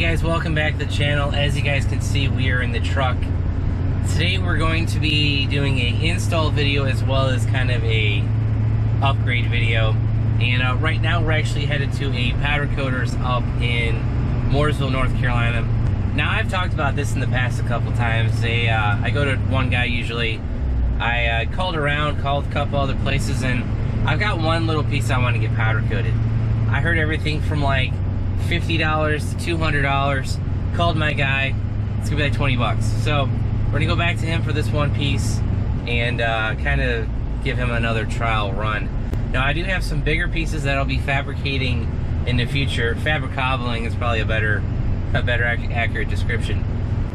guys, welcome back to the channel. As you guys can see, we are in the truck. Today we're going to be doing a install video as well as kind of a upgrade video. And right now we're actually headed to a powder coaters up in Mooresville, North Carolina. Now I've talked about this in the past a couple times. I go to one guy usually. I called around, called a couple other places, and I've got one little piece I want to get powder coated. I heard everything from like $50 to $200. Called my guy. It's gonna be like 20 bucks. So we're gonna go back to him for this one piece and kind of give him another trial run. Now I do have some bigger pieces that I'll be fabricating in the future. Fabricobbling is probably a better accurate description.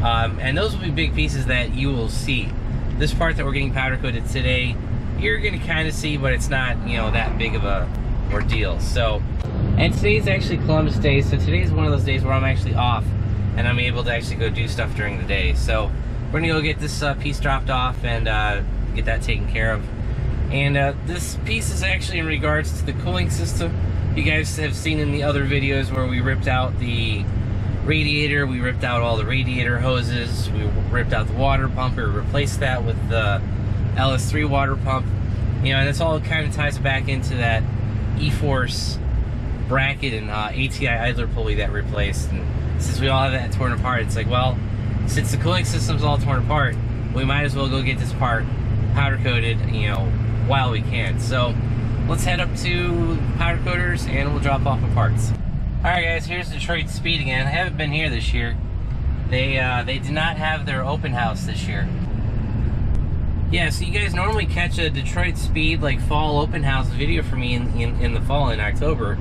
And those will be big pieces that you will see. This part that we're getting powder coated today, you're gonna kind of see, but it's not, you know, that big of a ordeal. So, and today's actually Columbus Day, so today's one of those days where I'm actually off and I'm able to actually go do stuff during the day. So we're gonna go get this piece dropped off and get that taken care of. And this piece is actually in regards to the cooling system. You guys have seen in the other videos where we ripped out the radiator, we ripped out all the radiator hoses, we ripped out the water pump, we replaced that with the LS3 water pump. You know, and this all kind of ties back into that E-Force bracket and ATI idler pulley that replaced. And since we all have that torn apart, it's like, well, since the cooling system's all torn apart, we might as well go get this part powder coated, you know, while we can. So let's head up to powder coaters and we'll drop off the parts. All right, guys, here's Detroit Speed again. I haven't been here this year. They did not have their open house this year. Yeah, so you guys normally catch a Detroit Speed like fall open house video for me in the fall in October,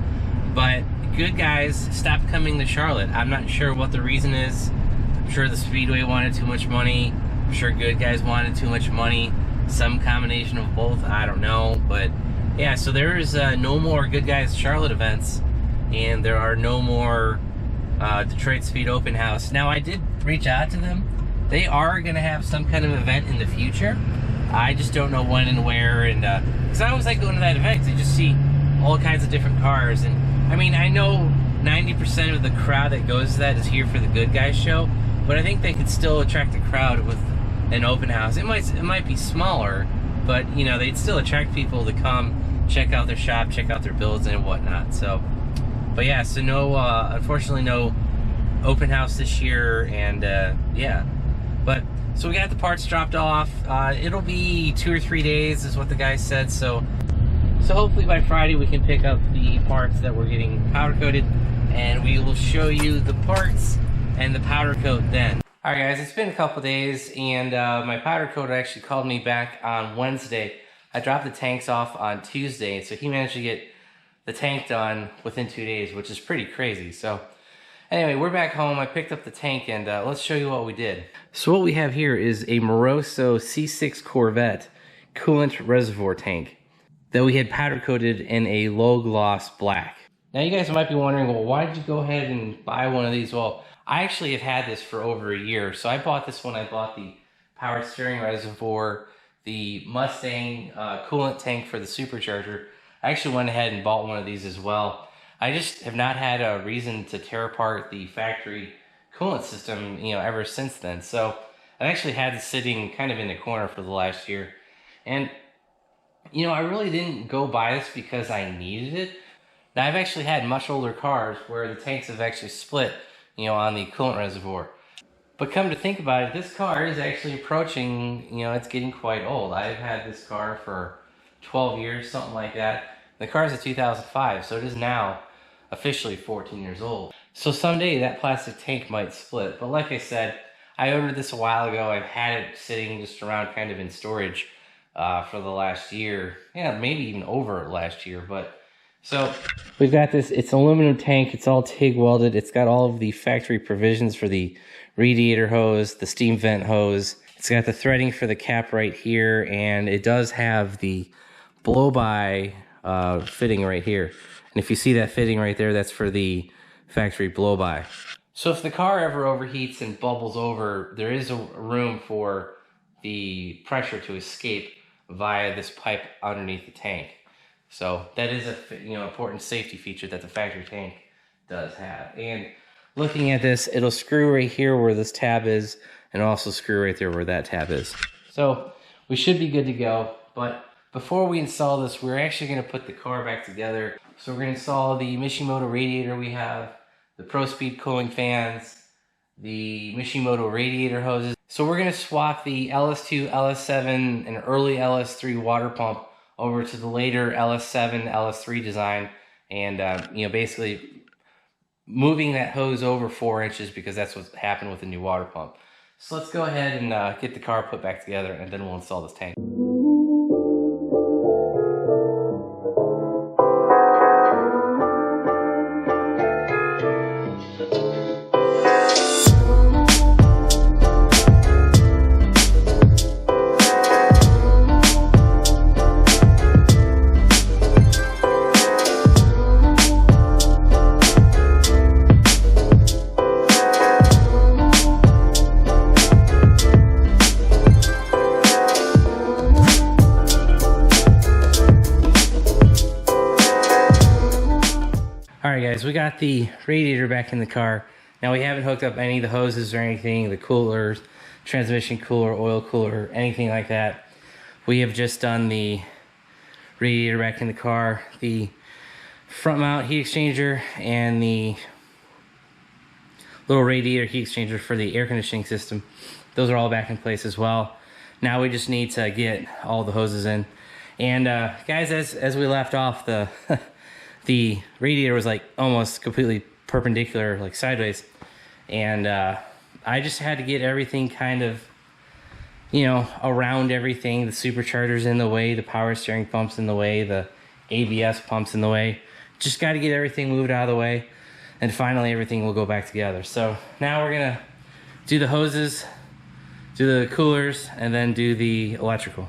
but good guys stopped coming to Charlotte. I'm not sure what the reason is. I'm sure the Speedway wanted too much money. I'm sure good guys wanted too much money. Some combination of both, I don't know. But yeah, so there is no more Good Guys Charlotte events, and there are no more Detroit Speed open house. Now I did reach out to them. They are going to have some kind of event in the future. I just don't know when and where, and because I always like going to that event to just see all kinds of different cars. And I mean, I know 90% of the crowd that goes to that is here for the Good Guys show, but I think they could still attract a crowd with an open house. It might be smaller, but you know, they'd still attract people to come check out their shop, check out their builds and whatnot. So, but yeah, so no, unfortunately, no open house this year, and yeah. But so we got the parts dropped off. It'll be 2 or 3 days is what the guy said. So hopefully by Friday we can pick up the parts that we're getting powder coated, and we will show you the parts and the powder coat then. All right, guys, it's been a couple days, and my powder coater actually called me back on Wednesday. I dropped the tanks off on Tuesday, so he managed to get the tank done within 2 days, which is pretty crazy. So anyway, we're back home. I picked up the tank, and let's show you what we did. So what we have here is a Moroso C6 Corvette coolant reservoir tank that we had powder coated in a low gloss black. Now you guys might be wondering, well, why did you go ahead and buy one of these? Well, I actually have had this for over a year. So I bought this when I bought the power steering reservoir, the Mustang coolant tank for the supercharger. I actually went ahead and bought one of these as well. I just have not had a reason to tear apart the factory coolant system, you know, ever since then. So I've actually had it sitting kind of in the corner for the last year. And, you know, I really didn't go buy this because I needed it. Now, I've actually had much older cars where the tanks have actually split, you know, on the coolant reservoir. But come to think about it, this car is actually approaching, you know, it's getting quite old. I've had this car for 12 years, something like that. The car is a 2005, so it is now officially 14 years old. So someday that plastic tank might split. But like I said, I ordered this a while ago. I've had it sitting just around kind of in storage for the last year. Yeah, maybe even over last year. But so we've got this, it's an aluminum tank. It's all TIG welded. It's got all of the factory provisions for the radiator hose, the steam vent hose. It's got the threading for the cap right here. And it does have the blow-by fitting right here. And if you see that fitting right there, that's for the factory blow-by. So if the car ever overheats and bubbles over, there is a room for the pressure to escape via this pipe underneath the tank. So that is a, you know, important safety feature that the factory tank does have. And looking at this, it'll screw right here where this tab is, and also screw right there where that tab is. So we should be good to go. But before we install this, we're actually going to put the car back together. So we're going to install the Mishimoto radiator we have, the Pro Speed cooling fans, the Mishimoto radiator hoses. So we're going to swap the LS2, LS7, and early LS3 water pump over to the later LS7, LS3 design, and you know, basically moving that hose over 4 inches because that's what happened with the new water pump. So let's go ahead and get the car put back together, and then we'll install this tank. Alright guys, we got the radiator back in the car. Now we haven't hooked up any of the hoses or anything, the coolers, transmission cooler, oil cooler, anything like that. We have just done the radiator back in the car, the front mount heat exchanger, and the little radiator heat exchanger for the air conditioning system. Those are all back in place as well. Now we just need to get all the hoses in. And guys, as we left off, the the radiator was like almost completely perpendicular, like sideways, and I just had to get everything kind of, you know, around everything. The supercharger's in the way, the power steering pump's in the way, the ABS pump's in the way. Just got to get everything moved out of the way, and finally everything will go back together. So now we're gonna do the hoses, do the coolers, and then do the electrical.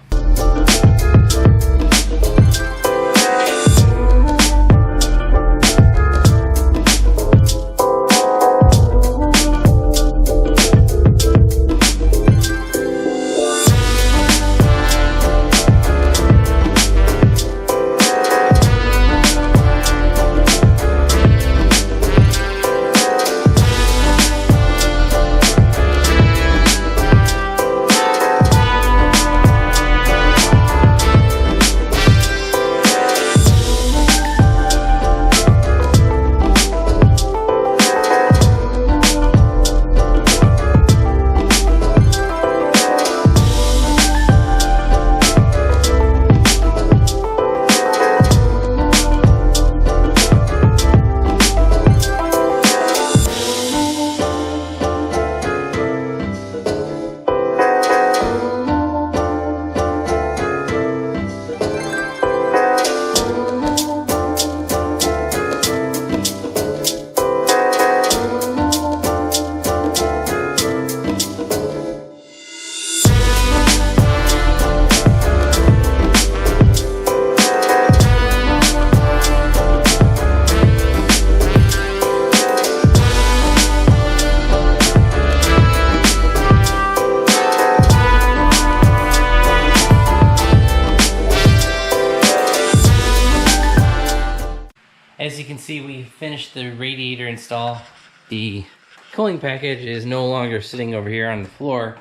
As you can see, we finished the radiator install. The cooling package is no longer sitting over here on the floor,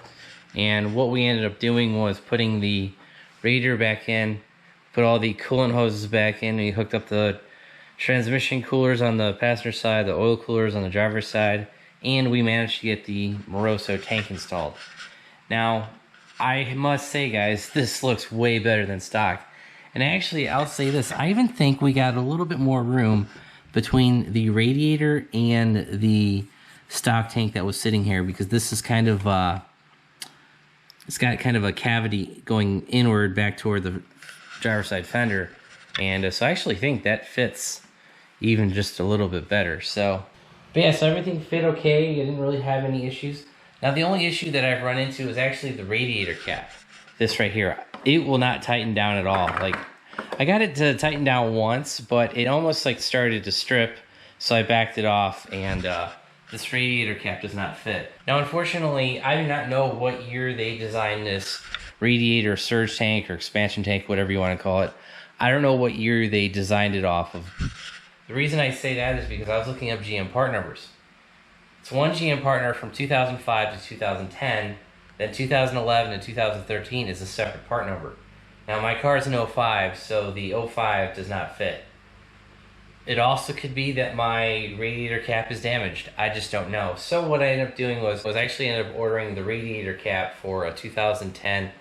and what we ended up doing was putting the radiator back in, put all the coolant hoses back in. We hooked up the transmission coolers on the passenger side, the oil coolers on the driver's side, and we managed to get the Moroso tank installed. Now, I must say, guys, this looks way better than stock. And actually, I'll say this, I even think we got a little bit more room between the radiator and the stock tank that was sitting here, because this is kind of, it's got kind of a cavity going inward back toward the driver's side fender. And so I actually think that fits even just a little bit better. So, but yeah, so everything fit okay. I didn't really have any issues. Now, the only issue that I've run into is actually the radiator cap. This right here. It will not tighten down at all. Like, I got it to tighten down once, but it almost like started to strip, so I backed it off, and this radiator cap does not fit. Now, unfortunately, I do not know what year they designed this radiator surge tank or expansion tank, whatever you want to call it. I don't know what year they designed it off of. The reason I say that is because I was looking up GM part numbers, It's one GM partner from 2005 to 2010. Then 2011 and 2013 is a separate part number. Now my car is an 05, so the 05 does not fit. It also could be that my radiator cap is damaged. I just don't know. So what I ended up doing was actually ended up ordering the radiator cap for a 2010 to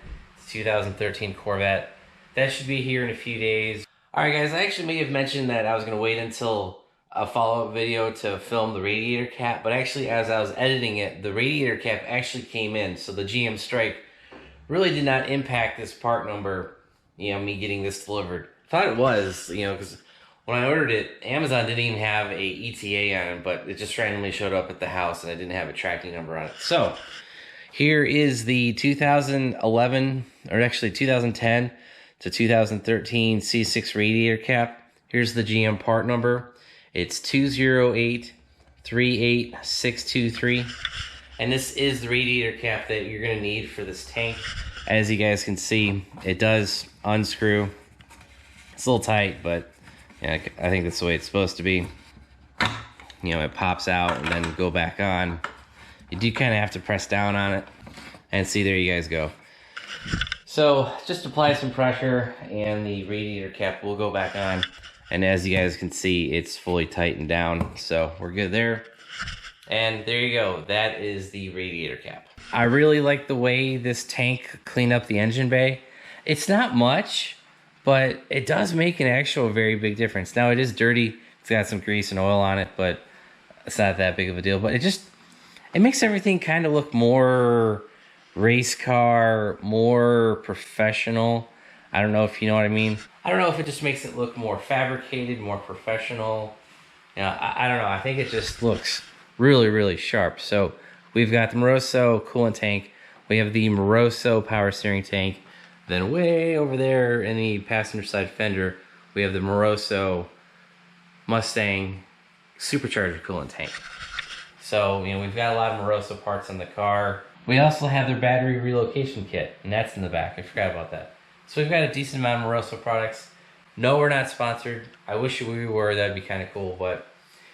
2013 Corvette. That should be here in a few days. Alright guys, I actually may have mentioned that I was going to wait until a follow-up video to film the radiator cap, but actually as I was editing it, the radiator cap actually came in, so the GM strike really did not impact this part number, me getting this delivered. Thought it was, because when I ordered it, Amazon didn't even have a ETA on it, but it just randomly showed up at the house and I didn't have a tracking number on it. So, here is the 2011, or actually 2010 to 2013 C6 radiator cap. Here's the GM part number. It's 208-38623. And this is the radiator cap that you're going to need for this tank. As you guys can see, it does unscrew. It's a little tight, but I think that's the way it's supposed to be. It pops out and then go back on. You do kind of have to press down on it. And see, there you guys go. So just apply some pressure and the radiator cap will go back on. And as you guys can see, it's fully tightened down. So we're good there. And there you go. That is the radiator cap. I really like the way this tank cleaned up the engine bay. It's not much, but it does make an actual very big difference. Now it is dirty. It's got some grease and oil on it, but it's not that big of a deal. But it makes everything kind of look more race car, more professional. I don't know if you know what I mean. I don't know if it just makes it look more fabricated, more professional. I don't know. I think it just looks really, really sharp. So we've got the Moroso coolant tank. We have the Moroso power steering tank. Then way over there in the passenger side fender, we have the Moroso Mustang supercharger coolant tank. So, we've got a lot of Moroso parts on the car. We also have their battery relocation kit, and that's in the back. I forgot about that. So we've got a decent amount of Moroso products. No, we're not sponsored. I wish we were. That'd be kind of cool. But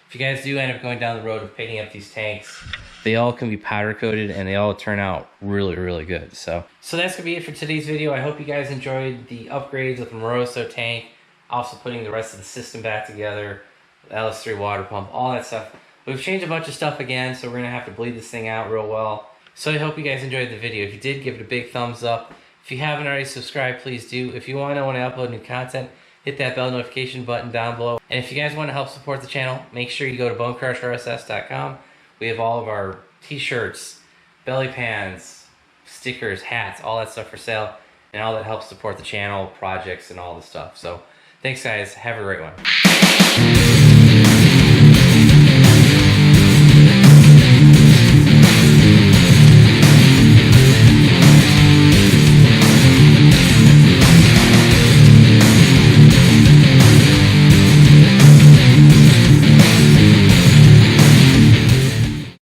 if you guys do end up going down the road of picking up these tanks, they all can be powder coated and they all turn out really, really good. So that's gonna be it for today's video. I hope you guys enjoyed the upgrades with the Moroso tank. Also putting the rest of the system back together, the LS3 water pump, all that stuff. We've changed a bunch of stuff again, so we're gonna have to bleed this thing out real well. So I hope you guys enjoyed the video. If you did, give it a big thumbs up. If you haven't already subscribed, please do. If you want to know when I upload new content, hit that bell notification button down below. And if you guys want to help support the channel, make sure you go to BonecrrusherSS.com. We have all of our t-shirts, belly pans, stickers, hats, all that stuff for sale. And all that helps support the channel, projects, and all the stuff. So thanks guys. Have a great one.